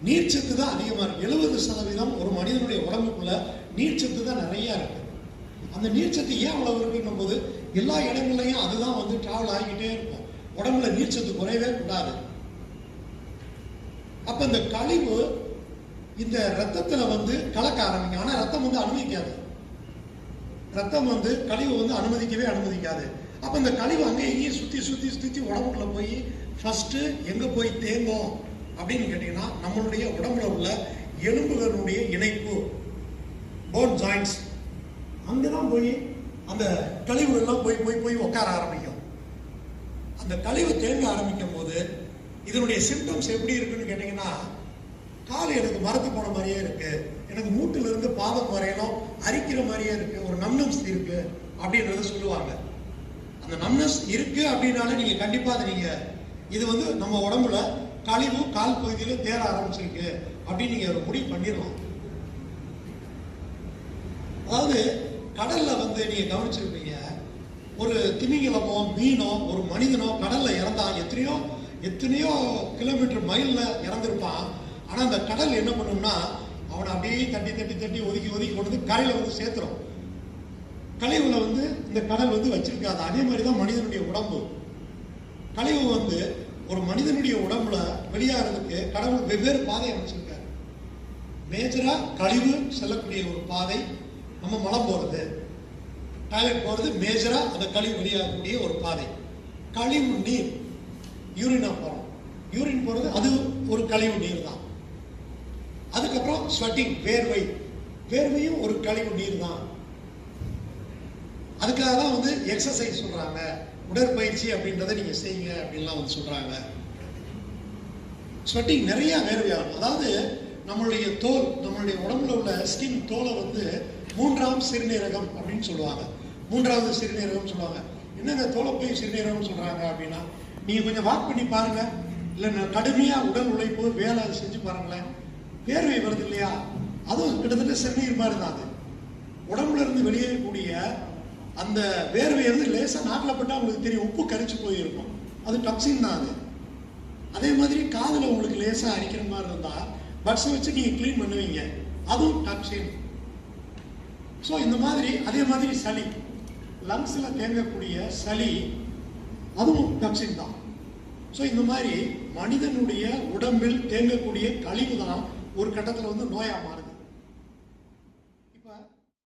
நீர்ச்சத்து தான் அதிகமாக இருக்கு. 70% ஒரு மனிதனுடைய உடம்புக்குள்ள நீர்ச்சத்து தான் நிறைய இருக்கு. அந்த நீர்ச்சத்து ஏன் அவ்வளவு இருக்குன்னும் போது எல்லா இடங்கள்லையும் அதுதான் வந்து டிராவல் ஆகிக்கிட்டே இருக்கும். உடம்புல நீர்ச்சத்து குறையவே கூடாது. அப்ப இந்த கழிவு இந்த ரத்தத்துல வந்து கலக்க ஆரம்பிக்கும். ஆனா ரத்தம் வந்து அனுமதிக்காது. ரத்தம் வந்து கழிவு வந்து அனுமதிக்கவே அனுமதிக்காது. அப்ப இந்த கழிவு அங்கே இங்கேயும் சுத்தி சுத்தி சுத்தி உடம்புக்குள்ள போய் ஃபர்ஸ்ட் எங்க போய் தேங்கும் அப்படின்னு கேட்டீங்கன்னா, நம்மளுடைய உடம்புல உள்ள எலும்புகளுடைய இணைப்பு, போன் ஜாயிண்ட்ஸ், அங்கதான் போய் அந்த கழிவு எல்லாம் போய் போய் போய் உட்கார ஆரம்பிக்கும். அந்த கழிவு தேங்க ஆரம்பிக்கும் போது இதனுடைய சிம்டம்ஸ் எப்படி இருக்குன்னு கேட்டீங்கன்னா, கால் எனக்கு மரத்து போன மாதிரியே இருக்கு, எனக்கு மூட்டுல இருந்து பாதம் வரையிலும் அரிக்கிற மாதிரியே இருக்கு, ஒரு நம்னஸ் இருக்கு அப்படின்றத சொல்லுவாங்க. அந்த நம்னஸ் இருக்கு அப்படின்னாலே நீங்க கண்டிப்பா அதை நீங்க இது வந்து நம்ம உடம்புல கழிவு கால் பகுதியில தேர ஆரம்பிச்சிருக்கு அப்படின்னு நீங்க ஒரு முடிவு பண்ணிடலாம். அதாவது கடல்ல வந்து நீங்க கவனிச்சிருப்பீங்க, ஒரு திமிங்கலமோ மீனோ ஒரு மனிதனோ கடல்ல இறந்தா எத்தனையோ கிலோமீட்டர் மைல்ல இறந்துருப்பான். ஆனா அந்த கடல் என்ன பண்ணும்னா அவனை அப்படியே தட்டி தட்டி தட்டி ஒதுக்கி ஒதுக்கி கொண்டு வந்து கரையில வந்து சேர்த்துரும். கழிவுல வந்து இந்த கடல் வந்து வச்சிருக்காது. அதே மாதிரிதான் மனிதனுடைய உடம்பு. கழிவு வந்து ஒரு மனிதனுடைய உடம்புல வெளியாகிறதுக்கு கடவுள் வெவ்வேறு பாதை அமைச்சிருக்காரு. மேஜரா கழிவு செல்லக்கூடிய ஒரு பாதை, நம்ம மலம் போறது, டாய்லெட் போறது, மேஜரா அந்த கழிவு வெளியாகக்கூடிய ஒரு பாதை. கழிவு நீர், யூரினா போறோம், யூரின் போறது அது ஒரு கழிவு நீர் தான். அதுக்கப்புறம் ஸ்வெட்டிங், வேர்வையும் ஒரு கழிவு நீர் தான். அதுக்காக தான் வந்து எக்ஸசைஸ் சொல்றாங்க, உடற்பயிற்சி அப்படின்றத நீங்க செய்யுங்க அப்படின்லாம் வந்து சொல்றாங்க. ஸ்வெட்டிங் நிறைய வேர்வையாகும். அதாவது நம்மளுடைய தோல், நம்மளுடைய உடம்புல உள்ள ஸ்கின் தோலை வந்து 3ஆம் சிறுநீரகம் அப்படின்னு சொல்லுவாங்க. 3வது சிறுநீரகம் சொல்லுவாங்க. என்னங்க தோலை போய் சிறுநீரகம் சொல்றாங்க அப்படின்னா, நீங்க கொஞ்சம் வாக் பண்ணி பாருங்க, இல்ல கடுமையா உடல் உழைப்பு வேலை செஞ்சு பாருங்களேன், வேர்வை வருது இல்லையா, அதுவும் கிட்டத்தட்ட சிறுநீர் மாதிரி தான். அது உடம்புல இருந்து வெளியேறக்கூடிய அந்த வேர்வை வந்து லேசா நாக்கில் பட்டா உங்களுக்கு தெரியும், உப்பு கரிச்சு போயிருக்கும், அது டாக்ஸின் தான். அது அதே மாதிரி காதுல உங்களுக்கு லேசா அரிக்கிற மாதிரி இருந்தா பட்ஸ் வச்சு நீங்க கிளீன் பண்ணுவீங்க, அதுவும் டாக்ஸின். ஸோ இந்த மாதிரி அதே மாதிரி சளி, லங்ஸ்ல தேங்கக்கூடிய சளி அதுவும் டாக்ஸின் தான். ஸோ இந்த மாதிரி மனிதனுடைய உடம்பில் தேங்கக்கூடிய கழிவு தான் ஒரு கட்டத்தில் வந்து நோயா மாறுது.